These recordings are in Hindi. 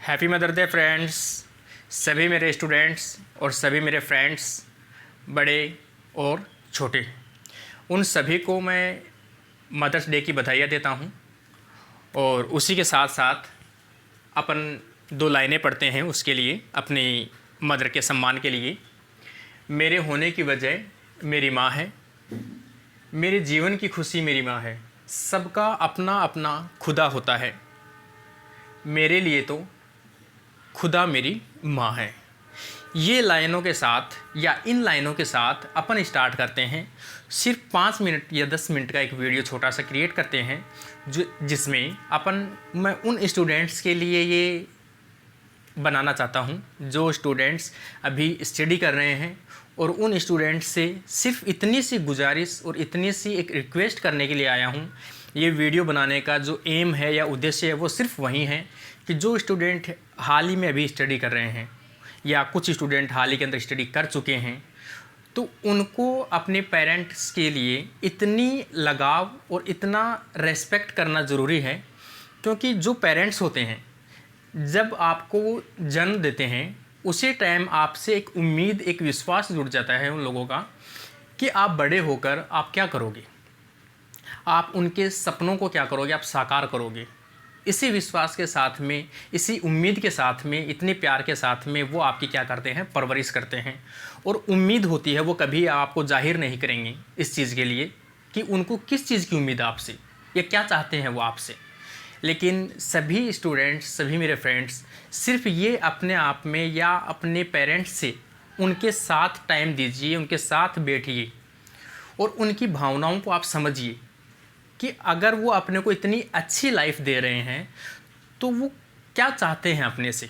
Happy mother day friends. सभी मेरे स्टूडेंट्स और सभी मेरे फ्रेंड्स, बड़े और छोटे, उन सभी को मैं मदर्स डे की बधाइयाँ देता हूँ। और उसी के साथ साथ अपन दो लाइनें पढ़ते हैं उसके लिए, अपनी मदर के सम्मान के लिए। मेरे होने की वजह मेरी माँ है, मेरे जीवन की खुशी मेरी माँ है, सबका अपना अपना खुदा होता है, मेरे लिए तो खुदा मेरी माँ है। ये लाइनों के साथ या इन लाइनों के साथ अपन स्टार्ट करते हैं। सिर्फ 5 मिनट या 10 मिनट का एक वीडियो छोटा सा क्रिएट करते हैं जिसमें मैं उन स्टूडेंट्स के लिए ये बनाना चाहता हूँ जो स्टूडेंट्स अभी स्टडी कर रहे हैं, और उन स्टूडेंट्स से सिर्फ इतनी सी गुजारिश और इतनी सी एक रिक्वेस्ट करने के लिए आया हूँ। ये वीडियो बनाने का जो एम है या उद्देश्य है वो सिर्फ वही है कि जो स्टूडेंट हाल ही में अभी स्टडी कर रहे हैं या कुछ स्टूडेंट हाल ही के अंदर स्टडी कर चुके हैं, तो उनको अपने पेरेंट्स के लिए इतनी लगाव और इतना रेस्पेक्ट करना ज़रूरी है। क्योंकि जो पेरेंट्स होते हैं, जब आपको जन्म देते हैं उसी टाइम आपसे एक उम्मीद, एक विश्वास जुड़ जाता है उन लोगों का कि आप बड़े होकर आप क्या करोगे, आप उनके सपनों को क्या करोगे, आप साकार करोगे। इसी विश्वास के साथ में, इसी उम्मीद के साथ में, इतने प्यार के साथ में वो आपकी क्या करते हैं, परवरिश करते हैं। और उम्मीद होती है, वो कभी आपको जाहिर नहीं करेंगे इस चीज़ के लिए कि उनको किस चीज़ की उम्मीद है आपसे या क्या चाहते हैं वो आपसे। लेकिन सभी स्टूडेंट्स, सभी मेरे फ्रेंड्स, सिर्फ ये अपने आप में या अपने पेरेंट्स से उनके साथ टाइम दीजिए, उनके साथ बैठिए और उनकी भावनाओं को आप समझिए कि अगर वो अपने को इतनी अच्छी लाइफ दे रहे हैं तो वो क्या चाहते हैं अपने से,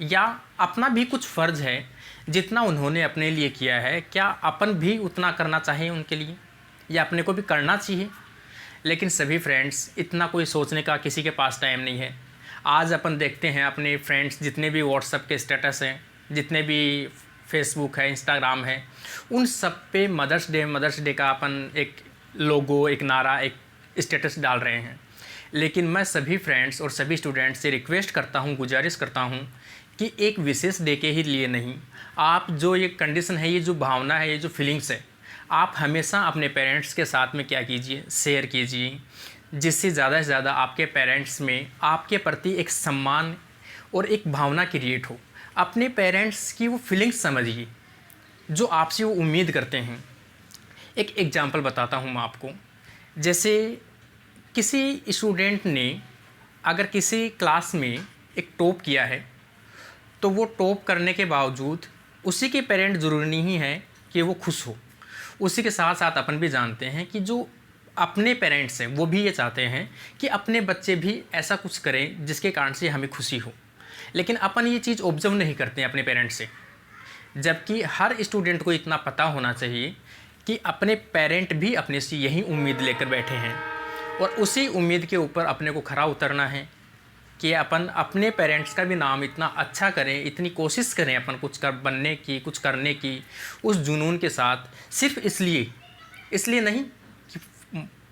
या अपना भी कुछ फ़र्ज़ है जितना उन्होंने अपने लिए किया है, क्या अपन भी उतना करना चाहिए उनके लिए या अपने को भी करना चाहिए। लेकिन सभी फ्रेंड्स, इतना कोई सोचने का किसी के पास टाइम नहीं है। आज अपन देखते हैं अपने फ्रेंड्स जितने भी व्हाट्सएप के स्टेटस हैं, जितने भी फेसबुक है, इंस्टाग्राम है, उन सब पे मदर्स डे का अपन एक लोगो, एक नारा, एक स्टेटस डाल रहे हैं। लेकिन मैं सभी फ्रेंड्स और सभी स्टूडेंट्स से रिक्वेस्ट करता हूँ, गुजारिश करता हूँ कि एक विशेष डे के ही लिए नहीं, आप जो ये कंडीशन है, ये जो भावना है, ये जो फीलिंग्स है, आप हमेशा अपने पेरेंट्स के साथ में क्या कीजिए, शेयर कीजिए, जिससे ज़्यादा से ज़्यादा आपके पेरेंट्स में आपके प्रति एक सम्मान और एक भावना क्रिएट हो। अपने पेरेंट्स की वो फीलिंग्स समझिए जो आपसे वो उम्मीद करते हैं। एक एग्जांपल बताता हूँ मैं आपको। जैसे किसी स्टूडेंट ने अगर किसी क्लास में एक टॉप किया है, तो वो टॉप करने के बावजूद उसी के पेरेंट ज़रूरी नहीं है कि वो खुश हो। उसी के साथ साथ अपन भी जानते हैं कि जो अपने पेरेंट्स हैं वो भी ये चाहते हैं कि अपने बच्चे भी ऐसा कुछ करें जिसके कारण से हमें खुशी हो। लेकिन अपन ये चीज़ ऑब्जर्व नहीं करते हैं अपने पेरेंट्स से, जबकि हर स्टूडेंट को इतना पता होना चाहिए कि अपने पेरेंट भी अपने से यही उम्मीद लेकर बैठे हैं, और उसी उम्मीद के ऊपर अपने को खरा उतरना है कि अपन अपने पेरेंट्स का भी नाम इतना अच्छा करें, इतनी कोशिश करें अपन कुछ बनने की, कुछ करने की, उस जुनून के साथ। सिर्फ इसलिए नहीं कि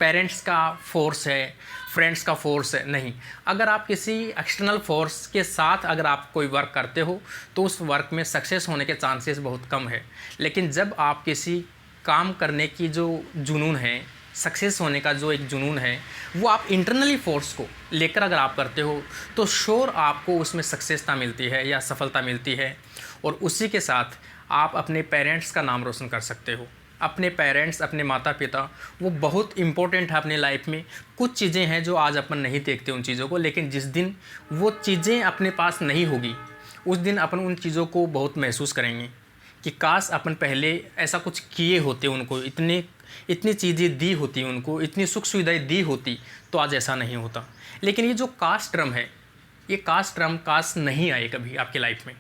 पेरेंट्स का फोर्स है, फ्रेंड्स का फोर्स है, नहीं। अगर आप किसी एक्सटर्नल फोर्स के साथ अगर आप कोई वर्क करते हो तो उस वर्क में सक्सेस होने के चांसेस बहुत कम है। लेकिन जब आप किसी काम करने की जो जुनून है, सक्सेस होने का जो एक जुनून है, वो आप इंटरनली फोर्स को लेकर अगर आप करते हो तो श्योर आपको उसमें सक्सेसता मिलती है या सफलता मिलती है। और उसी के साथ आप अपने पेरेंट्स का नाम रोशन कर सकते हो। अपने पेरेंट्स, अपने माता पिता, वो बहुत इम्पोर्टेंट है अपने लाइफ में। कुछ चीज़ें हैं जो आज अपन नहीं देखते उन चीज़ों को, लेकिन जिस दिन वो चीज़ें अपने पास नहीं होगी उस दिन अपन उन चीज़ों को बहुत महसूस करेंगे कि काश अपन पहले ऐसा कुछ किए होते, उनको इतनी चीज़ें दी होती, उनको इतनी सुख सुविधाएं दी होती, तो आज ऐसा नहीं होता। लेकिन ये जो कास्ट टर्म है, ये कास्ट टर्म काश नहीं आए कभी आपकी लाइफ में।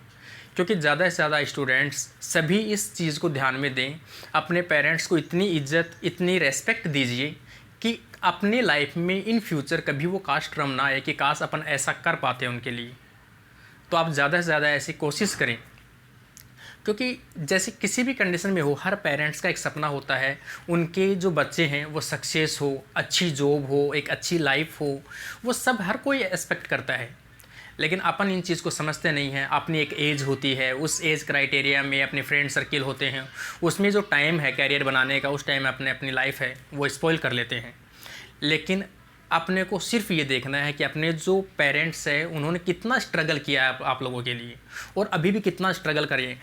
क्योंकि ज़्यादा से ज़्यादा स्टूडेंट्स सभी इस चीज़ को ध्यान में दें, अपने पेरेंट्स को इतनी इज्जत, इतनी रेस्पेक्ट दीजिए कि अपने लाइफ में इन फ्यूचर कभी वो कास्ट टर्म ना आए कि काश अपन ऐसा कर पाते हैं उनके लिए। तो आप ज़्यादा से ज़्यादा ऐसी कोशिश करें, क्योंकि जैसे किसी भी कंडीशन में हो, हर पेरेंट्स का एक सपना होता है उनके जो बच्चे हैं वो सक्सेस हो, अच्छी जॉब हो, एक अच्छी लाइफ हो, वो सब हर कोई एक्सपेक्ट करता है। लेकिन अपन इन चीज़ को समझते नहीं हैं। अपनी एक एज होती है, उस एज क्राइटेरिया में अपने फ्रेंड सर्किल होते हैं, उसमें जो टाइम है कैरियर बनाने का, उस टाइम में अपनी लाइफ है वो स्पॉइल कर लेते हैं। लेकिन अपने को सिर्फ ये देखना है कि अपने जो पेरेंट्स हैं उन्होंने कितना स्ट्रगल किया है आप लोगों के लिए, और अभी भी कितना स्ट्रगल करें।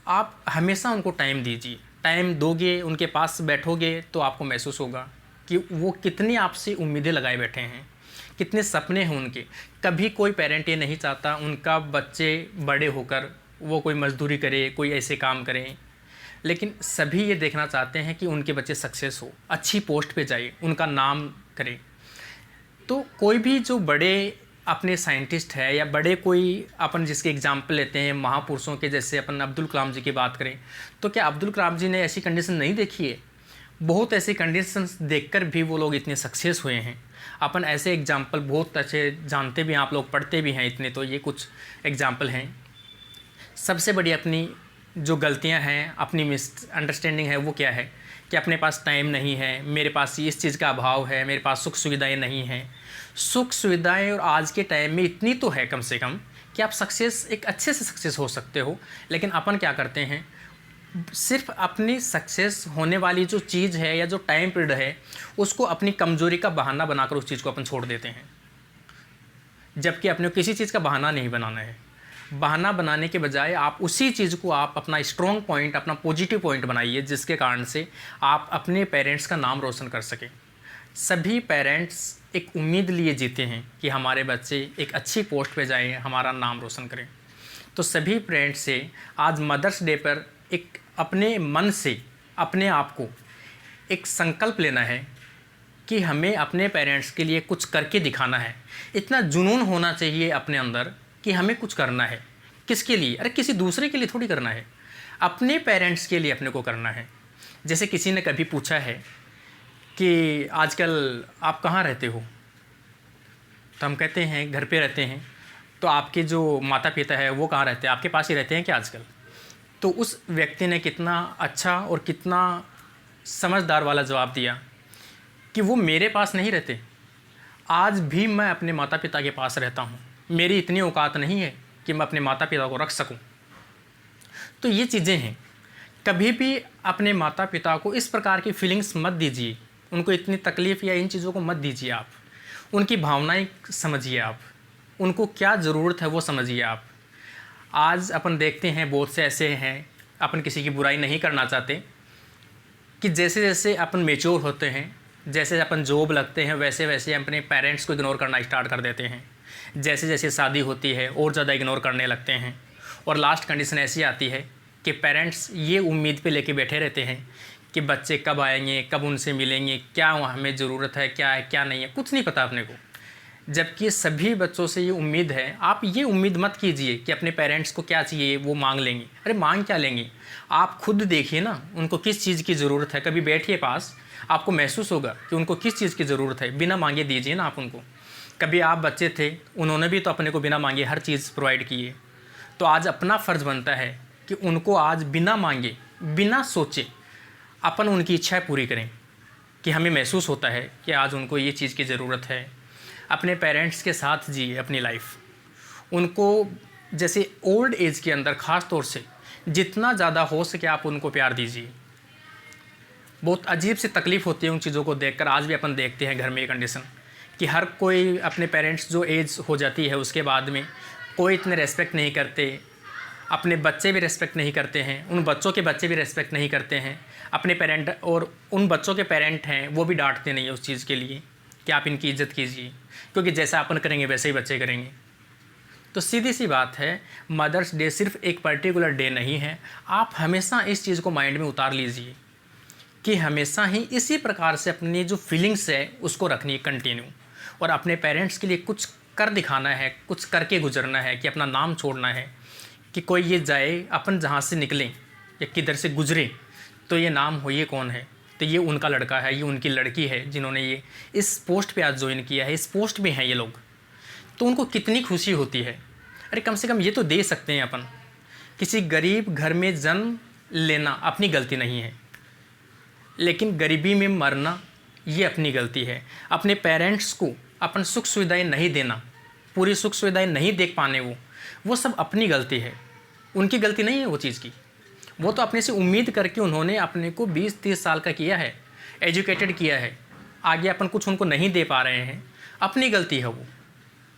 आप हमेशा उनको टाइम दीजिए। टाइम दोगे, उनके पास बैठोगे तो आपको महसूस होगा कि वो कितनी आपसे उम्मीदें लगाए बैठे हैं, कितने सपने हैं उनके। कभी कोई पेरेंट ये नहीं चाहता उनका बच्चे बड़े होकर वो कोई मजदूरी करे, कोई ऐसे काम करें, लेकिन सभी ये देखना चाहते हैं कि उनके बच्चे सक्सेस हो, अच्छी पोस्ट पे जाए, उनका नाम करे। तो कोई भी जो बड़े अपने साइंटिस्ट है या बड़े कोई अपन जिसके एग्जाम्पल लेते हैं महापुरुषों के, जैसे अपन अब्दुल कलाम जी की बात करें, तो क्या अब्दुल कलाम जी ने ऐसी कंडीशन नहीं देखी है? बहुत ऐसी कंडीशंस देखकर भी वो लोग इतने सक्सेस हुए हैं। अपन ऐसे एग्जाम्पल बहुत अच्छे जानते भी हैं, आप लोग पढ़ते भी हैं इतने, तो ये कुछ एग्जाम्पल हैं। सबसे बड़ी अपनी जो गलतियां हैं, अपनी मिसअंडरस्टैंडिंग है, वो क्या है कि अपने पास टाइम नहीं है, मेरे पास इस चीज़ का अभाव है, मेरे पास सुख सुविधाएं नहीं हैं। सुख सुविधाएं और आज के टाइम में इतनी तो है कम से कम कि आप सक्सेस एक अच्छे से सक्सेस हो सकते हो। लेकिन अपन क्या करते हैं, सिर्फ अपनी सक्सेस होने वाली जो चीज़ है या जो टाइम पीरियड है उसको अपनी कमज़ोरी का बहाना बनाकर उस चीज़ को अपन छोड़ देते हैं, जबकि अपने को किसी चीज़ का बहाना नहीं बनाना है। बहाना बनाने के बजाय आप उसी चीज़ को आप अपना स्ट्रॉन्ग पॉइंट, अपना पॉजिटिव पॉइंट बनाइए, जिसके कारण से आप अपने पेरेंट्स का नाम रोशन कर सकें। सभी पेरेंट्स एक उम्मीद लिए जीते हैं कि हमारे बच्चे एक अच्छी पोस्ट पे जाएं, हमारा नाम रोशन करें। तो सभी पेरेंट्स से आज मदर्स डे पर एक अपने मन से अपने आप को एक संकल्प लेना है कि हमें अपने पेरेंट्स के लिए कुछ करके दिखाना है। इतना जुनून होना चाहिए अपने अंदर कि हमें कुछ करना है। किसके लिए? अरे किसी दूसरे के लिए थोड़ी करना है, अपने पेरेंट्स के लिए अपने को करना है। जैसे किसी ने कभी पूछा है कि आजकल आप कहाँ रहते हो, तो हम कहते हैं घर पे रहते हैं। तो आपके जो माता पिता है वो कहाँ रहते हैं? आपके पास ही रहते हैं क्या आजकल? तो उस व्यक्ति ने कितना अच्छा और कितना समझदार वाला जवाब दिया कि वो मेरे पास नहीं रहते, आज भी मैं अपने माता पिता के पास रहता हूँ। मेरी इतनी औकात नहीं है कि मैं अपने माता पिता को रख सकूँ। तो ये चीज़ें हैं, कभी भी अपने माता पिता को इस प्रकार की फीलिंग्स मत दीजिए, उनको इतनी तकलीफ़ या इन चीज़ों को मत दीजिए। आप उनकी भावनाएं समझिए, आप उनको क्या ज़रूरत है वो समझिए। आप आज अपन देखते हैं बहुत से ऐसे हैं, अपन किसी की बुराई नहीं करना चाहते, कि जैसे जैसे अपन मेच्योर होते हैं, जैसे अपन जॉब लगते हैं, वैसे वैसे अपने पेरेंट्स को इग्नोर करना स्टार्ट कर देते हैं। जैसे जैसे शादी होती है और ज़्यादा इग्नोर करने लगते हैं, और लास्ट कंडीशन ऐसी आती है कि पेरेंट्स ये उम्मीद पे लेके बैठे रहते हैं कि बच्चे कब आएंगे, कब उनसे मिलेंगे, क्या हमें ज़रूरत है, क्या है क्या नहीं है, कुछ नहीं पता अपने को। जबकि सभी बच्चों से ये उम्मीद है। आप ये उम्मीद मत कीजिए कि अपने पेरेंट्स को क्या चाहिए वो मांग लेंगे। अरे मांग क्या लेंगे, आप खुद देखिए ना उनको किस चीज़ की ज़रूरत है। कभी बैठिए पास, आपको महसूस होगा कि उनको किस चीज़ की ज़रूरत है, बिना मांगे दीजिए ना आप उनको। कभी आप बच्चे थे, उन्होंने भी तो अपने को बिना मांगे हर चीज़ प्रोवाइड की है। तो आज अपना फ़र्ज़ बनता है कि उनको आज बिना मांगे, बिना सोचे अपन उनकी इच्छाएं पूरी करें, कि हमें महसूस होता है कि आज उनको ये चीज़ की ज़रूरत है। अपने पेरेंट्स के साथ जिए अपनी लाइफ। उनको जैसे ओल्ड एज के अंदर ख़ास तौर से जितना ज़्यादा हो सके आप उनको प्यार दीजिए। बहुत अजीब सी तकलीफ़ होती है उन चीज़ों को देखकर। आज भी अपन देखते हैं घर में ये कंडीशन कि हर कोई अपने पेरेंट्स जो एज हो जाती है उसके बाद में कोई इतने रेस्पेक्ट नहीं करते, अपने बच्चे भी रेस्पेक्ट नहीं करते हैं, उन बच्चों के बच्चे भी रेस्पेक्ट नहीं करते हैं अपने पेरेंट, और उन बच्चों के पेरेंट हैं वो भी डांटते नहीं है उस चीज़ के लिए कि आप इनकी इज़्ज़त कीजिए, क्योंकि जैसा अपन करेंगे वैसे ही बच्चे करेंगे। तो सीधी सी बात है, मदर्स डे सिर्फ एक पर्टिकुलर डे नहीं है। आप हमेशा इस चीज़ को माइंड में उतार लीजिए कि हमेशा ही इसी प्रकार से अपनी जो फीलिंग्स है उसको रखनी है कंटिन्यू, और अपने पेरेंट्स के लिए कुछ कर दिखाना है, कुछ करके गुजरना है, कि अपना नाम छोड़ना है कि कोई ये जाए, अपन जहाँ से निकलें या किधर से गुजरे तो ये नाम हो, ये कौन है, तो ये उनका लड़का है, ये उनकी लड़की है जिन्होंने ये इस पोस्ट पे आज ज्वाइन किया है, इस पोस्ट में हैं ये लोग। तो उनको कितनी खुशी होती है। अरे कम से कम ये तो दे सकते हैं अपन। किसी गरीब घर में जन्म लेना अपनी गलती नहीं है, लेकिन गरीबी में मरना ये अपनी गलती है। अपने पेरेंट्स को अपन सुख सुविधाएं नहीं देना पूरी सुख सुविधाएं नहीं देख पाने वो सब अपनी गलती है, उनकी गलती नहीं है वो चीज़ की। वो तो अपने से उम्मीद करके उन्होंने अपने को 20-30 साल का किया है, एजुकेटेड किया है, आगे अपन कुछ उनको नहीं दे पा रहे हैं, अपनी गलती है वो।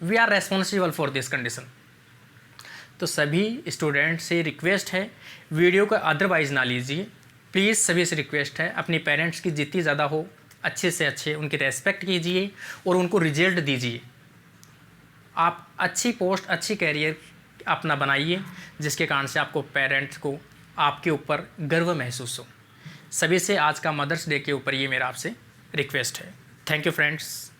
We are responsible for this condition. तो सभी स्टूडेंट से रिक्वेस्ट है, वीडियो को अदरवाइज़ ना लीजिए प्लीज़। सभी से रिक्वेस्ट है, अपनी पेरेंट्स की जितनी ज़्यादा हो अच्छे से अच्छे उनकी रेस्पेक्ट कीजिए और उनको रिजल्ट दीजिए। आप अच्छी पोस्ट, अच्छी कैरियर अपना बनाइए, जिसके कारण से आपको पेरेंट्स को आपके ऊपर गर्व महसूस हो। सभी से आज का मदर्स डे के ऊपर ये मेरा आपसे रिक्वेस्ट है। Thank you friends.